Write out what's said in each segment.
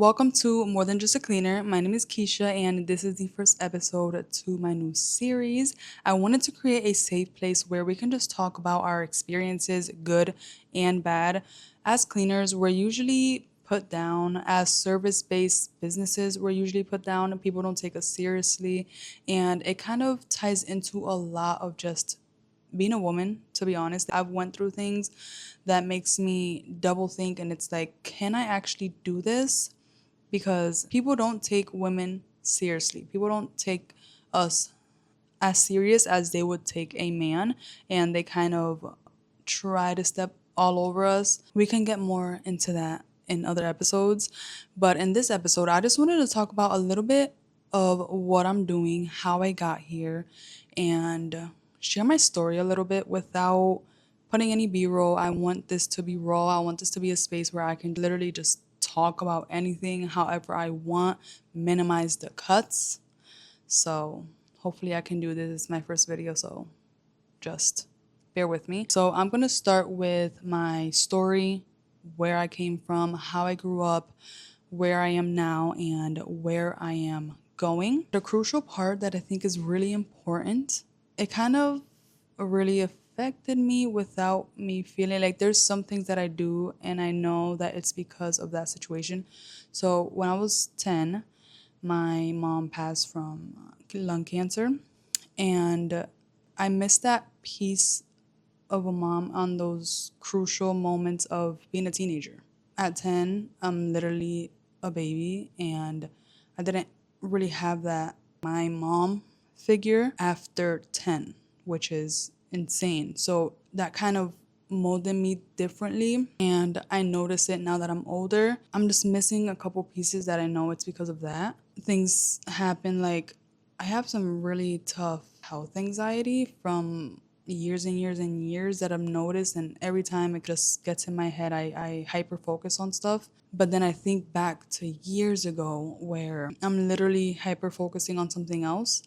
welcome to More Than Just a Cleaner. My name is Keisha, and this is the first episode to my new series. I wanted to create a safe place where we can just talk about our experiences, good and bad. As cleaners, we're usually put down. As service-based businesses, we're usually put down. People don't take us seriously, and it kind of ties into a lot of just being a woman. To be honest, I've went through things that makes me double think, and it's like, can I actually do this? Because people don't take women seriously. People don't take us as serious as they would take a man, and they kind of try to step all over us. We can get more into that in other episodes, but in this episode I just wanted to talk about a little bit of what I'm doing, how I got here, and share my story a little bit without putting any b-roll. I want this to be raw. I want this to be a space where I can literally just talk about anything however I want, minimize the cuts. So hopefully I can do this. It's my first video, so just bear with me. So I'm gonna start with my story, where I came from, how I grew up, where I am now, and where I am going. The crucial part that I think is really important, it kind of really affected me without me feeling like there's some things that I do and I know that it's because of that situation. So when I was 10, my mom passed from lung cancer, and I missed that piece of a mom on those crucial moments of being a teenager. At 10, I'm literally a baby, and I didn't really have that my mom figure after 10, which is insane. So that kind of molded me differently, and I notice it now that I'm older. I'm just missing a couple pieces that I know it's because of that. Things happen, like I have some really tough health anxiety from years and years and years that I've noticed, and every time it just gets in my head, I hyper focus on stuff. But then I think back to years ago where I'm literally hyper focusing on something else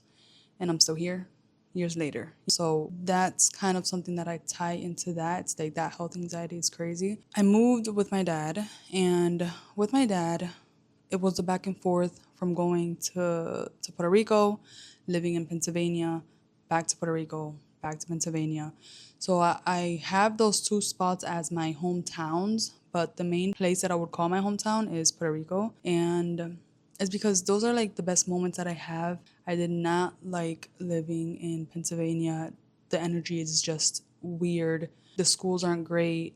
and I'm still here years later. So that's kind of something that I tie into that. It's like that health anxiety is crazy. I moved with my dad, and with my dad, it was a back and forth from going to Puerto Rico, living in Pennsylvania, back to Puerto Rico, back to Pennsylvania. So I have those two spots as my hometowns, but the main place that I would call my hometown is Puerto Rico. And it's because those are like the best moments that I have. I did not like living in Pennsylvania. The energy is just weird. The schools aren't great.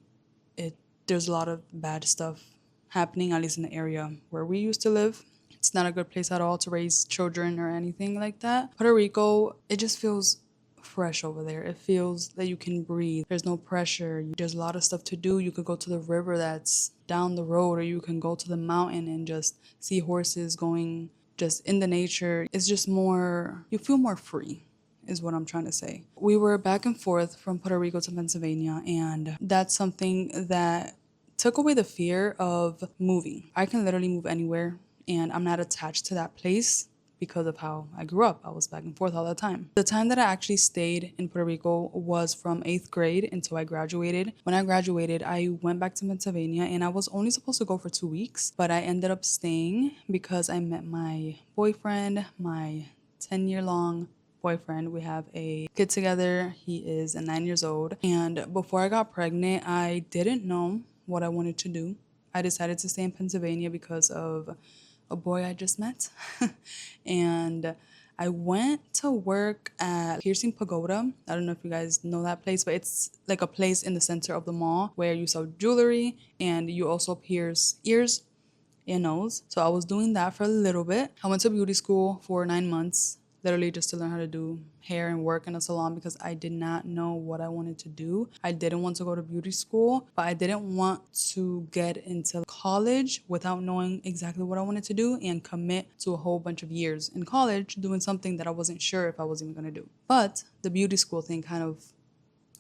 There's a lot of bad stuff happening, at least in the area where we used to live. It's not a good place at all to raise children or anything like that. Puerto Rico, it just feels fresh over there. It feels that you can breathe. There's no pressure. There's a lot of stuff to do. You could go to the river that's down the road, or you can go to the mountain and just see horses going just in the nature. It's just more, you feel more free, is what I'm trying to say. We were back and forth from Puerto Rico to Pennsylvania, and that's something that took away the fear of moving. I can literally move anywhere, and I'm not attached to that place because of how I grew up. I was back and forth all the time. The time that I actually stayed in Puerto Rico was from 8th grade until I graduated. When I graduated, I went back to Pennsylvania, and I was only supposed to go for 2 weeks, but I ended up staying because I met my boyfriend, my 10-year-long boyfriend. We have a kid together. He is 9 years old. And before I got pregnant, I didn't know what I wanted to do. I decided to stay in Pennsylvania because of a boy I just met. And I went to work at Piercing Pagoda. I don't know if you guys know that place, but it's like a place in the center of the mall where you sell jewelry and you also pierce ears and nose. So I was doing that for a little bit. I went to beauty school for 9 months, literally just to learn how to do hair and work in a salon, because I did not know what I wanted to do. I didn't want to go to beauty school, but I didn't want to get into college without knowing exactly what I wanted to do and commit to a whole bunch of years in college doing something that I wasn't sure if I was even going to do. But the beauty school thing kind of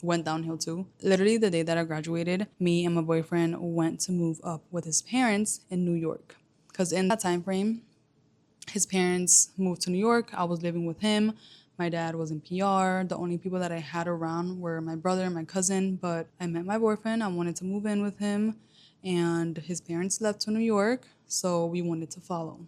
went downhill too. Literally the day that I graduated, me and my boyfriend went to move up with his parents in New York, because in that time frame, his parents moved to New York. I was living with him. My dad was in PR. The only people that I had around were my brother and my cousin. But I met my boyfriend. I wanted to move in with him. And his parents left to New York. So we wanted to follow.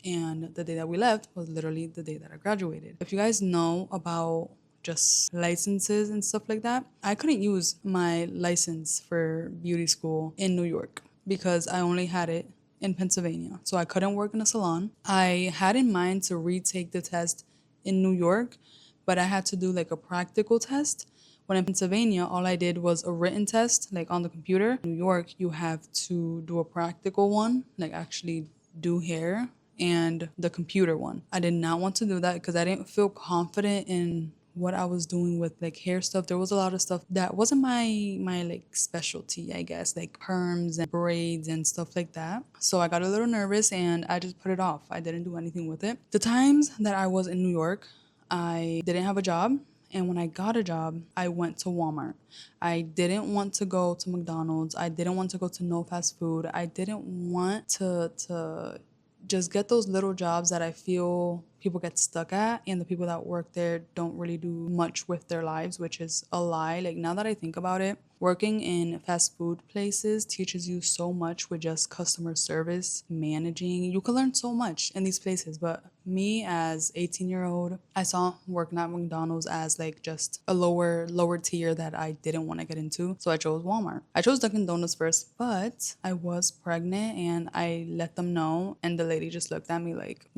And the day that we left was literally the day that I graduated. If you guys know about just licenses and stuff like that, I couldn't use my license for beauty school in New York because I only had it in Pennsylvania. So I couldn't work in a salon. I had in mind to retake the test in New York, but I had to do like a practical test. When in Pennsylvania, all I did was a written test, like on the computer. In New York, you have to do a practical one, like actually do hair, and the computer one. I did not want to do that because I didn't feel confident in what I was doing with like hair stuff. There was a lot of stuff that wasn't my like specialty, I guess, like perms and braids and stuff like that. So I got a little nervous and I just put it off. I didn't do anything with it. The times that I was in New York, I didn't have a job. And when I got a job, I went to Walmart. I didn't want to go to McDonald's. I didn't want to go to no fast food. I didn't want to just get those little jobs that I feel people get stuck at, and the people that work there don't really do much with their lives, which is a lie. Like, now that I think about it, working in fast food places teaches you so much with just customer service, managing. You can learn so much in these places, but me as 18-year-old, I saw working at McDonald's as like just a lower tier that I didn't want to get into. So I chose Walmart. I chose Dunkin' Donuts first, but I was pregnant and I let them know, and the lady just looked at me like,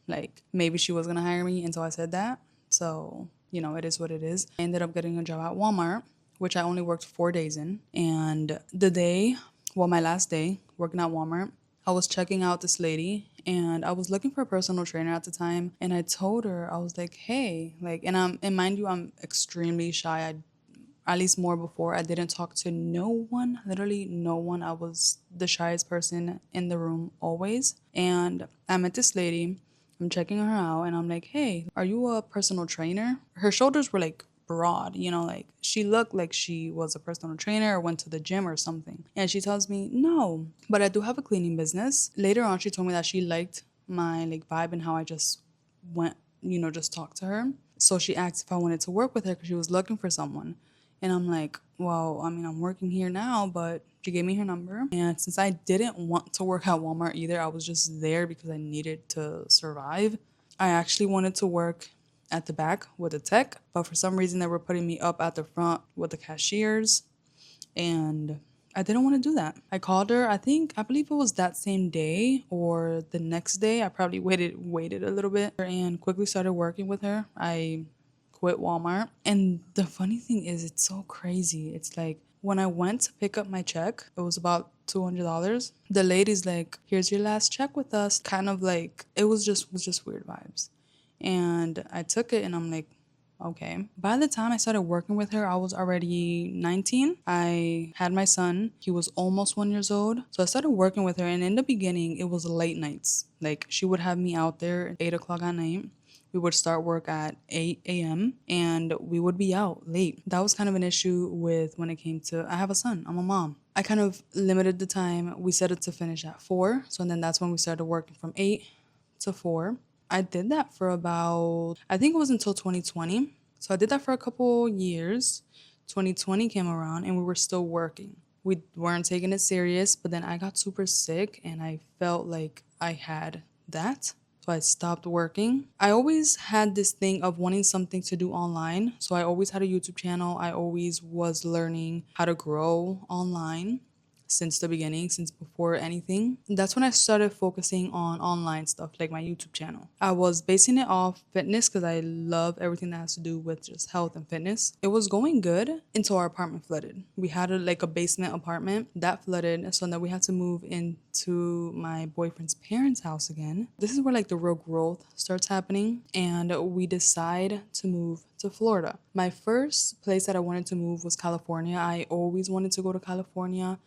like maybe she was gonna hire me until I said that. So, it is what it is. I ended up getting a job at Walmart, which I only worked 4 days in. And my last day working at Walmart, I was checking out this lady and I was looking for a personal trainer at the time. And I told her, I was like, hey, like, and mind you, I'm extremely shy. At least more before, I didn't talk to no one, literally no one. I was the shyest person in the room always. And I met this lady. I'm checking her out and I'm like, hey, are you a personal trainer? Her shoulders were like broad, like she looked like she was a personal trainer or went to the gym or something. And she tells me, no, but I do have a cleaning business. Later on, she told me that she liked my like vibe and how I just went, just talked to her. So she asked if I wanted to work with her because she was looking for someone. And I'm like, well, I mean, I'm working here now, but she gave me her number. And since I didn't want to work at Walmart either, I was just there because I needed to survive. I actually wanted to work at the back with the tech, but for some reason they were putting me up at the front with the cashiers. And I didn't want to do that. I called her, I believe it was that same day or the next day. I probably waited a little bit and quickly started working with her. I quit Walmart. And the funny thing is, it's so crazy. It's like when I went to pick up my check, it was about $200. The lady's like, here's your last check with us. Kind of like, it was just weird vibes. And I took it and I'm like, okay. By the time I started working with her, I was already 19. I had my son. He was almost 1 year old. So I started working with her. And in the beginning, it was late nights. Like, she would have me out there at 8 o'clock at night. We would start work at 8 a.m. and we would be out late. That was kind of an issue with when it came to, I have a son, I'm a mom. I kind of limited the time. We set it to finish at 4. So then that's when we started working from 8 to 4. I did that for about, I think it was until 2020. So I did that for a couple years. 2020 came around and we were still working. We weren't taking it serious, but then I got super sick and I felt like I had that. So I stopped working. I always had this thing of wanting something to do online. So I always had a YouTube channel. I always was learning how to grow online since the beginning, since before anything. That's when I started focusing on online stuff like my YouTube channel. I was basing it off fitness because I love everything that has to do with just health and fitness. It was going good until our apartment flooded. We had a basement apartment that flooded, so then we had to move into my boyfriend's parents' house again. This is where like the real growth starts happening, and we decide to move to Florida. My first place that I wanted to move was California. I always wanted to go to California.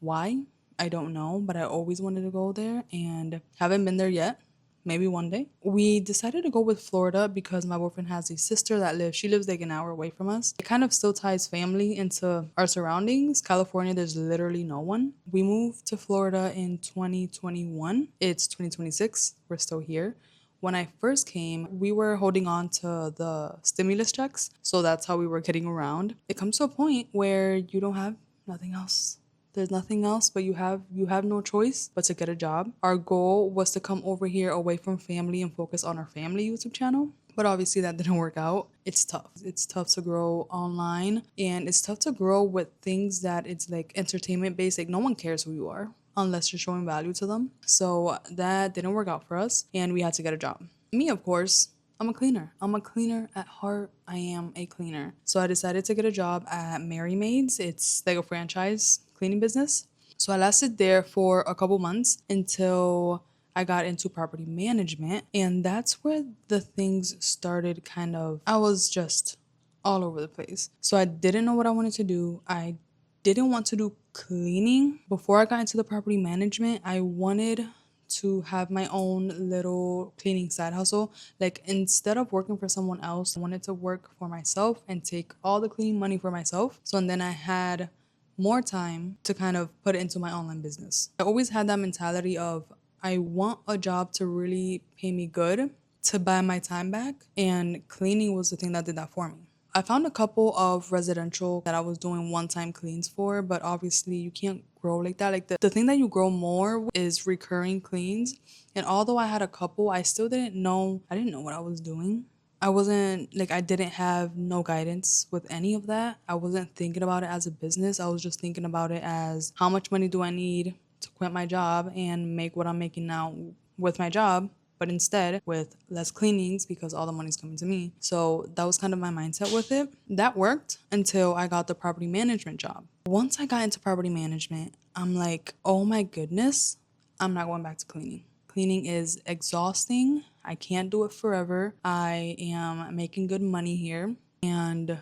Why? I don't know, but I always wanted to go there and haven't been there yet. Maybe one day. We decided to go with Florida because my boyfriend has a sister she lives like an hour away from us. It kind of still ties family into our surroundings. California, there's literally no one. We moved to Florida in 2021. It's 2026. We're still here. When I first came, we were holding on to the stimulus checks. So that's how we were getting around. It comes to a point where you don't have nothing else There's nothing else, but you have no choice but to get a job. Our goal was to come over here away from family and focus on our family YouTube channel. But obviously that didn't work out. It's tough. It's tough to grow online, and it's tough to grow with things that it's like entertainment based. Like no one cares who you are unless you're showing value to them. So that didn't work out for us, and we had to get a job. Me, of course, I'm a cleaner. I'm a cleaner at heart. I am a cleaner. So I decided to get a job at Mary Maids. It's like a franchise cleaning business. So I lasted there for a couple months until I got into property management. And that's where the things started kind of, I was just all over the place. So I didn't know what I wanted to do. I didn't want to do cleaning. Before I got into the property management, I wanted to have my own little cleaning side hustle. Like instead of working for someone else, I wanted to work for myself and take all the cleaning money for myself. So and then I had more time to kind of put it into my online business. I always had that mentality of I want a job to really pay me good to buy my time back, and cleaning was the thing that did that for me. I found a couple of residential that I was doing one-time cleans for, but obviously you can't grow like that. Like the thing that you grow more is recurring cleans. And although I had a couple, I still didn't know, I didn't know what I was doing. I wasn't like, I didn't have no guidance with any of that. I wasn't thinking about it as a business. I was just thinking about it as how much money do I need to quit my job and make what I'm making now with my job, but instead with less cleanings because all the money's coming to me. So that was kind of my mindset with it. That worked until I got the property management job. Once I got into property management, I'm like, oh my goodness, I'm not going back to cleaning. Cleaning is exhausting. I can't do it forever. I am making good money here and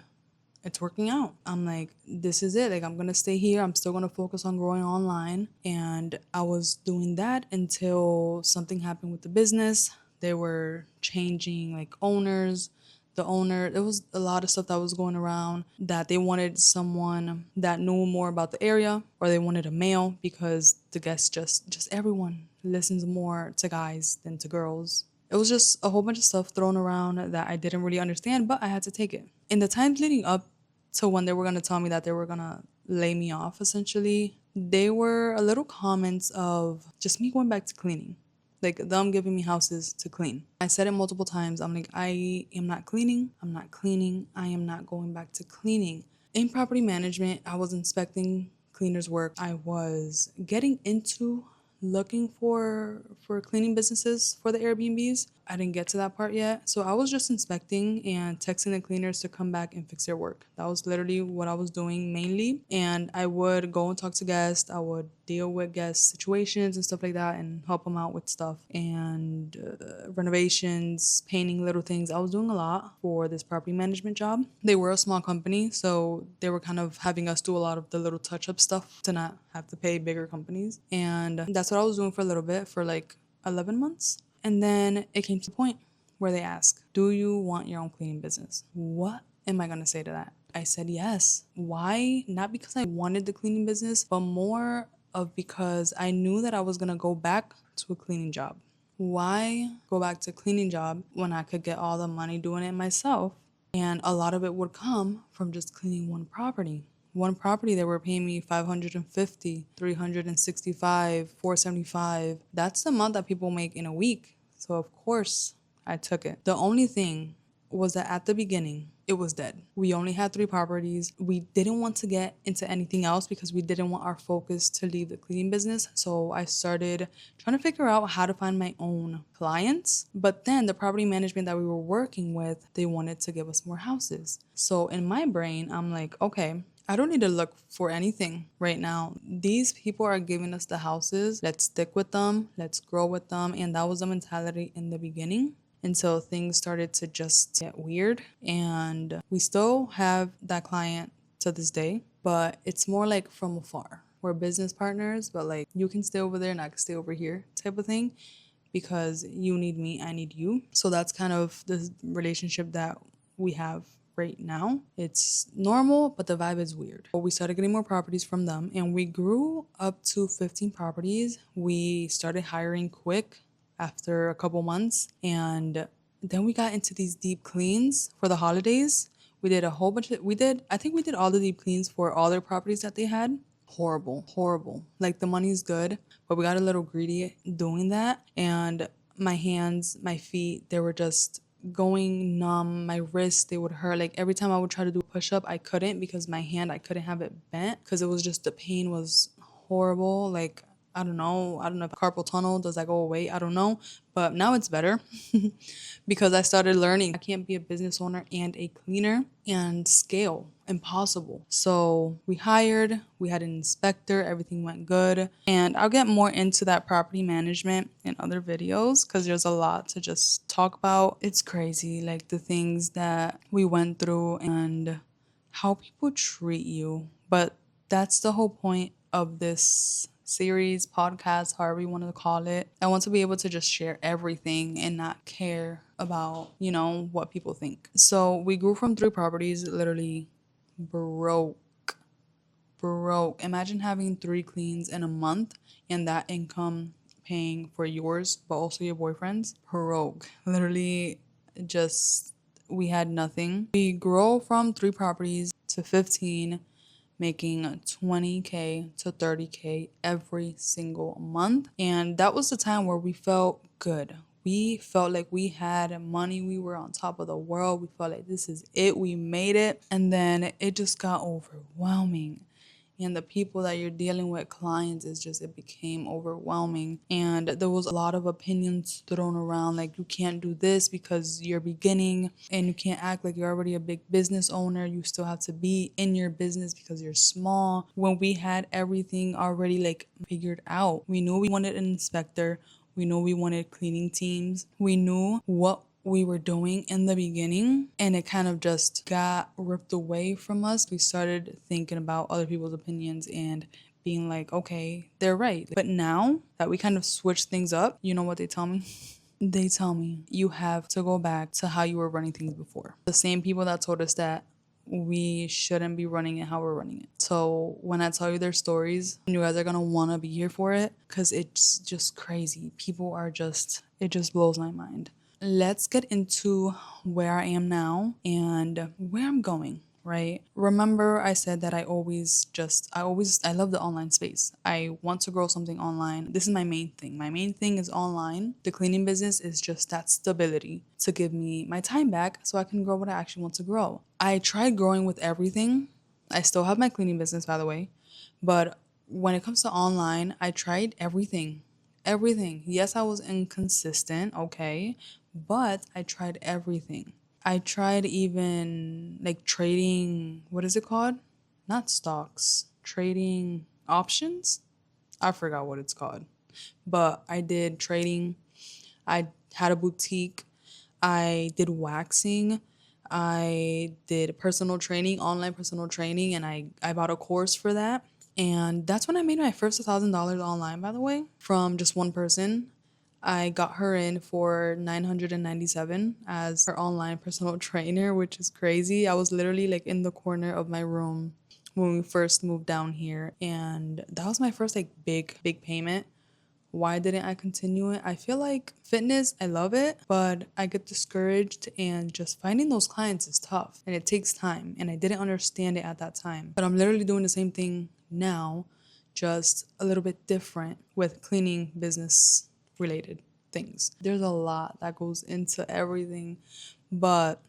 it's working out. I'm like, this is it. Like, I'm going to stay here. I'm still going to focus on growing online. And I was doing that until something happened with the business. They were changing like owners. The owner, there was a lot of stuff that was going around that they wanted someone that knew more about the area, or they wanted a male because the guests just everyone listens more to guys than to girls. It was just a whole bunch of stuff thrown around that I didn't really understand, but I had to take it. In the times leading up to when they were going to tell me that they were going to lay me off, essentially, they were a little comments of just me going back to cleaning. Like them giving me houses to clean. I said it multiple times. I'm like, I am not cleaning. I'm not cleaning. I am not going back to cleaning. In property management, I was inspecting cleaners' work. I was getting into looking for cleaning businesses for the Airbnbs. I didn't get to that part yet. So I was just inspecting and texting the cleaners to come back and fix their work. That was literally what I was doing mainly. And I would go and talk to guests. I would deal with guest situations and stuff like that and help them out with stuff and renovations, painting little things. I was doing a lot for this property management job. They were a small company, so they were kind of having us do a lot of the little touch-up stuff to not have to pay bigger companies. And that's what I was doing for a little bit, for like 11 months. And then it came to the point where they ask, do you want your own cleaning business? What am I going to say to that? I said yes. Why? Not because I wanted the cleaning business, but more of because I knew that I was going to go back to a cleaning job. Why go back to a cleaning job when I could get all the money doing it myself? And a lot of it would come from just cleaning one property. One property, they were paying me $550, $365, $475. That's the amount that people make in a week. So of course I took it. The only thing was that at the beginning, it was dead. We only had 3 properties. We didn't want to get into anything else because we didn't want our focus to leave the cleaning business. So I started trying to figure out how to find my own clients. But then the property management that we were working with, they wanted to give us more houses. So in my brain, I'm like, okay, I don't need to look for anything right now. These people are giving us the houses. Let's stick with them. Let's grow with them. And that was the mentality in the beginning until things started to just get weird. And we still have that client to this day, but it's more like from afar. We're business partners, but like you can stay over there and I can stay over here type of thing because you need me, I need you. So that's kind of the relationship that we have right now. It's normal, but the vibe is weird. But we started getting more properties from them and we grew up to 15 properties. We started hiring quick after a couple months, and then we got into these deep cleans for the holidays. We did a whole bunch of, I think we did all the deep cleans for all their properties that they had. Horrible, horrible. Like the money's good, but we got a little greedy doing that. And my hands, my feet, they were just going numb. My wrists, they would hurt. Like every time I would try to do a push up, I couldn't because my hand, I couldn't have it bent because it was just the pain was horrible. Like I don't know if carpal tunnel does that go away? I don't know, but now it's better because I started learning I can't be a business owner and a cleaner and scale. Impossible. So we had an inspector, everything went good. And I'll get more into that property management in other videos because there's a lot to just talk about. It's crazy, like the things that we went through and how people treat you. But that's the whole point of this series, podcast, however you want to call it. I want to be able to just share everything and not care about, what people think. So we grew from 3 properties, literally broke, broke. Imagine having 3 cleans in a month and that income paying for yours, but also your boyfriend's. Broke. Literally just, we had nothing. We grow from 3 properties to 15, making 20K to 30K every single month. And that was the time where we felt good. We felt like we had money. We were on top of the world. We felt like this is it. We made it. And then it just got overwhelming. And the people that you're dealing with, clients, it became overwhelming. And there was a lot of opinions thrown around, like you can't do this because you're beginning and you can't act like you're already a big business owner. You still have to be in your business because you're small. When we had everything already like figured out, we knew we wanted an inspector. We knew we wanted cleaning teams. We knew what we were doing in the beginning, and it kind of just got ripped away from us. We started thinking about other people's opinions and being like, okay, they're right. But now that we kind of switched things up, you know what they tell me? They tell me you have to go back to how you were running things before. The same people that told us that we shouldn't be running it how we're running it. So when I tell you their stories, you guys are gonna wanna be here for it because it's just crazy. People are just, it just blows my mind. Let's get into where I am now and where I'm going, right? Remember I said that I love the online space. I want to grow something online. This is my main thing. My main thing is online. The cleaning business is just that stability to give me my time back so I can grow what I actually want to grow. I tried growing with everything. I still have my cleaning business, by the way. But when it comes to online, I tried everything. Everything. Yes, I was inconsistent, okay, but I tried everything. I tried even like trading, what is it called? Not stocks, trading options. I forgot what it's called. But I did trading. I had a boutique. I did waxing. I did personal training, online personal training, and I bought a course for that. And that's when I made my first $1,000 online, by the way, from just one person. I got her in for 997 as her online personal trainer, which is crazy. I was literally like in the corner of my room when we first moved down here, and that was my first like big payment. Why didn't I continue it? I feel like fitness, I love it, but I get discouraged and just finding those clients is tough and it takes time. And I didn't understand it at that time. But I'm literally doing the same thing now, just a little bit different with cleaning business related things. There's a lot that goes into everything, but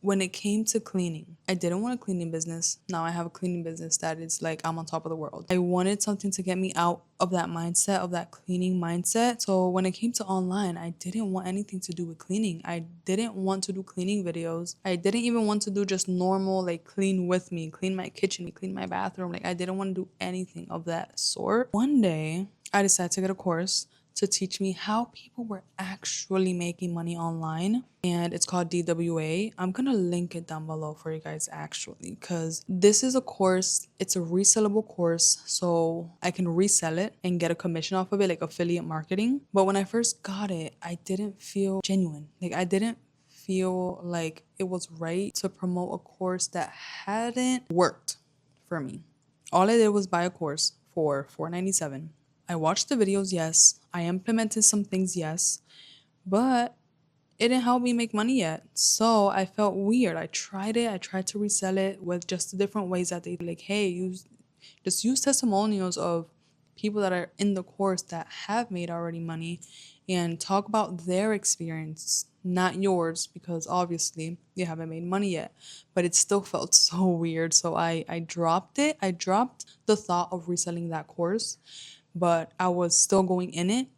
when it came to cleaning, I didn't want a cleaning business. Now I have a cleaning business that is like I'm on top of the world. I wanted something to get me out of that mindset, of that cleaning mindset. So when it came to online, I didn't want anything to do with cleaning. I didn't want to do cleaning videos. I didn't even want to do just normal, like clean with me, clean my kitchen, clean my bathroom. Like I didn't want to do anything of that sort. One day, I decided to get a course to teach me how people were actually making money online. And it's called DWA. I'm gonna link it down below for you guys actually, because this is a course, it's a resellable course. So I can resell it and get a commission off of it, like affiliate marketing. But when I first got it, I didn't feel genuine. Like I didn't feel like it was right to promote a course that hadn't worked for me. All I did was buy a course for $497. I watched the videos, yes. I implemented some things, yes. But it didn't help me make money yet. So I felt weird. I tried it. I tried to resell it with just the different ways that they like, hey, just use testimonials of people that are in the course that have made already money and talk about their experience, not yours, because obviously you haven't made money yet. But it still felt so weird. So I dropped it. I dropped the thought of reselling that course, but I was still going in it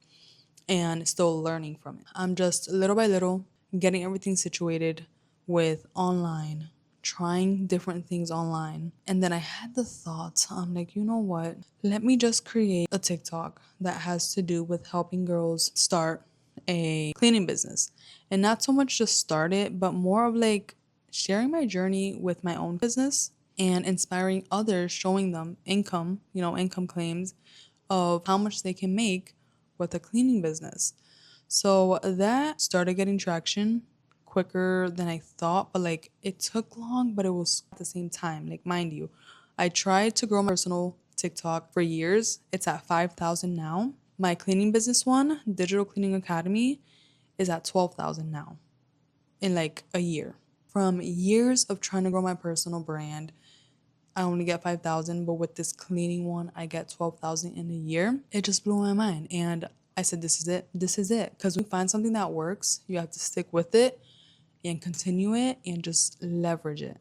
and still learning from it. I'm just little by little getting everything situated with online, trying different things online. And then I had the thought, I'm like, you know what? Let me just create a TikTok that has to do with helping girls start a cleaning business. And not so much just start it, but more of like sharing my journey with my own business and inspiring others, showing them income, income claims of how much they can make with a cleaning business. So that started getting traction quicker than I thought, but like it took long, but it was at the same time. Like, mind you, I tried to grow my personal TikTok for years. It's at 5,000 now. My cleaning business one, Digital Cleaning Academy, is at 12,000 now in like a year. From years of trying to grow my personal brand, I only get 5,000, but with this cleaning one, I get 12,000 in a year. It just blew my mind. And I said, this is it. This is it. Because when you find something that works, you have to stick with it and continue it and just leverage it.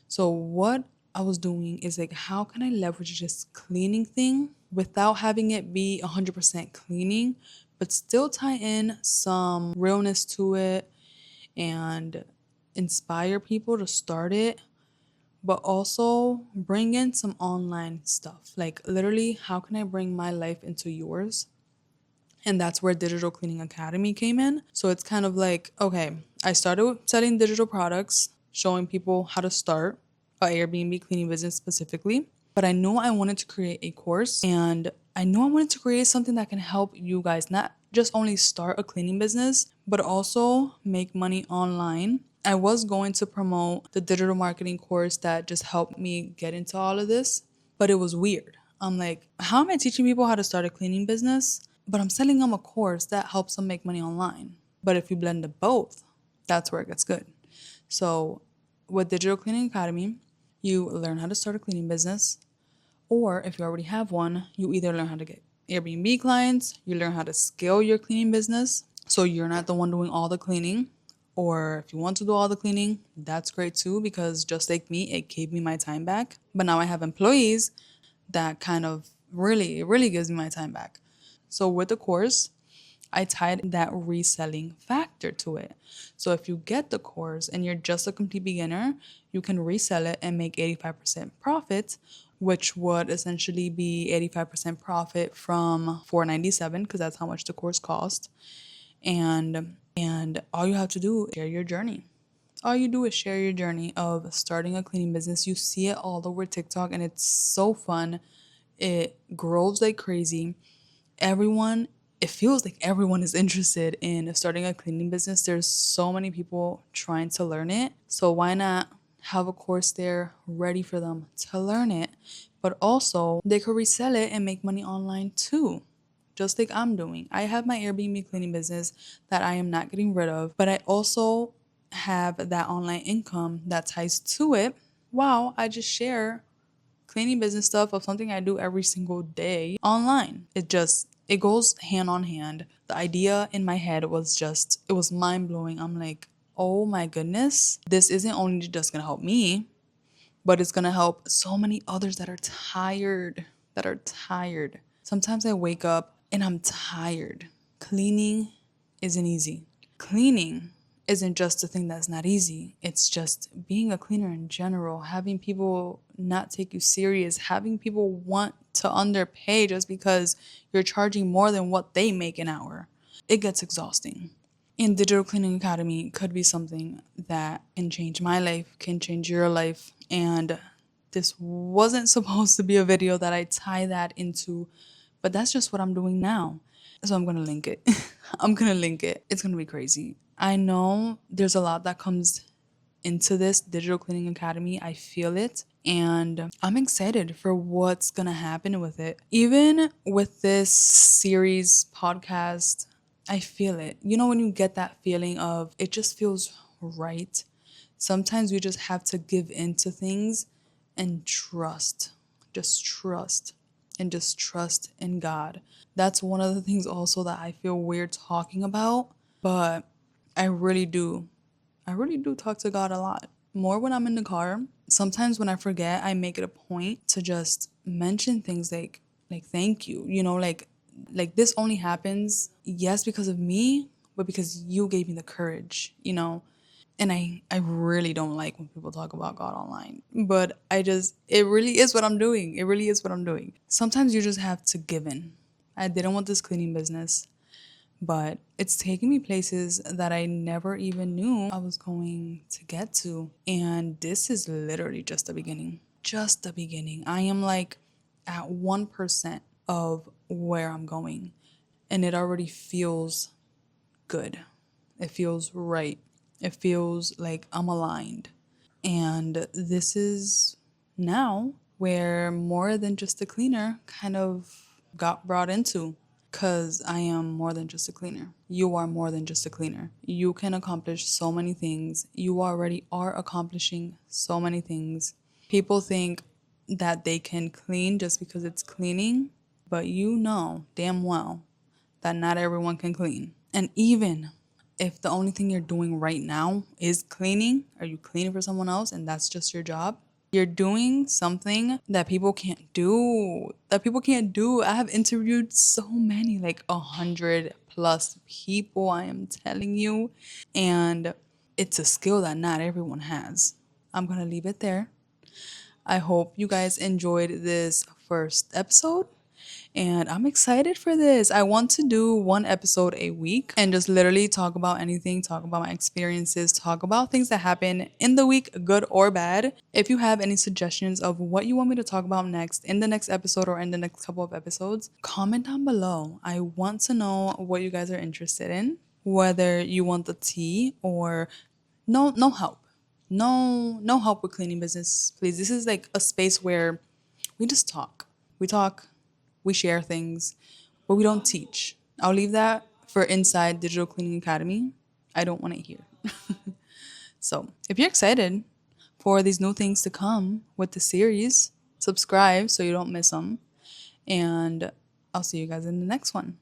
So what I was doing is like, how can I leverage this cleaning thing without having it be 100% cleaning, but still tie in some realness to it and inspire people to start it, but also bring in some online stuff. Like, literally, how can I bring my life into yours? And that's where Digital Cleaning Academy came in. So it's kind of like, okay, I started with selling digital products, showing people how to start a Airbnb cleaning business specifically. But I knew I wanted to create a course, and I knew I wanted to create something that can help you guys not just only start a cleaning business, but also make money online. I was going to promote the digital marketing course that just helped me get into all of this, but it was weird. I'm like, how am I teaching people how to start a cleaning business? But I'm selling them a course that helps them make money online. But if you blend the both, that's where it gets good. So with Digital Cleaning Academy, you learn how to start a cleaning business, or if you already have one, you either learn how to get Airbnb clients, you learn how to scale your cleaning business so you're not the one doing all the cleaning. Or if you want to do all the cleaning, that's great too, because just like me, it gave me my time back. But now I have employees that kind of really, it really gives me my time back. So with the course, I tied that reselling factor to it. So if you get the course and you're just a complete beginner, you can resell it and make 85% profit, which would essentially be 85% profit from $497, because that's how much the course cost. And all you have to do is share your journey. All you do is share your journey of starting a cleaning business. You see it all over TikTok and it's so fun. It grows like crazy. It feels like everyone is interested in starting a cleaning business. There's so many people trying to learn it. So why not have a course there ready for them to learn it? But also they could resell it and make money online too, just like I'm doing. I have my Airbnb cleaning business that I am not getting rid of, but I also have that online income that ties to it. Wow, I just share cleaning business stuff of something I do every single day online. It goes hand on hand. The idea in my head it was mind blowing. I'm like, oh my goodness, this isn't only just gonna help me, but it's gonna help so many others that are tired, Sometimes I wake up and I'm tired. Cleaning isn't easy. Cleaning isn't just a thing that's not easy. It's just being a cleaner in general, having people not take you serious, having people want to underpay just because you're charging more than what they make an hour. It gets exhausting. And Digital Cleaning Academy could be something that can change my life, can change your life. And this wasn't supposed to be a video that I tie that into, but that's just what I'm doing now. So I'm going to link it. I'm going to link it. It's going to be crazy. I know there's a lot that comes into this Digital Cleaning Academy. I feel it. And I'm excited for what's going to happen with it. Even with this series podcast, I feel it. You know, when you get that feeling of it just feels right. Sometimes we just have to give in to things and trust. just trust and just trust in God. That's one of the things also that I feel weird talking about, but I really do. I really do talk to God a lot. More when I'm in the car. Sometimes when I forget, I make it a point to just mention things like thank you. Like this only happens, yes, because of me, but because you gave me the courage. And I really don't like when people talk about God online. But it really is what I'm doing. It really is what I'm doing. Sometimes you just have to give in. I didn't want this cleaning business, but it's taking me places that I never even knew I was going to get to. And this is literally just the beginning. Just the beginning. I am like at 1% of where I'm going, and it already feels good. It feels right. It feels like I'm aligned. And this is now where more than just a cleaner kind of got brought into. Because I am more than just a cleaner. You are more than just a cleaner. You can accomplish so many things. You already are accomplishing so many things. People think that they can clean just because it's cleaning, but you know damn well that not everyone can clean. And even if the only thing you're doing right now is cleaning, are you cleaning for someone else and that's just your job? You're doing something that people can't do. That people can't do. I have interviewed so many, like 100+ people, I am telling you. And it's a skill that not everyone has. I'm going to leave it there. I hope you guys enjoyed this first episode. And I'm excited for this. I want to do one episode a week and just literally talk about anything, talk about my experiences, talk about things that happen in the week, good or bad. If you have any suggestions of what you want me to talk about next in the next episode or in the next couple of episodes, comment down below. I want to know what you guys are interested in, whether you want the tea or no help. No help with cleaning business, please. This is like a space where we just talk. We talk, we share things, but we don't teach. I'll leave that for inside Digital Cleaning Academy. I don't want it here. So if you're excited for these new things to come with the series, subscribe so you don't miss them. And I'll see you guys in the next one.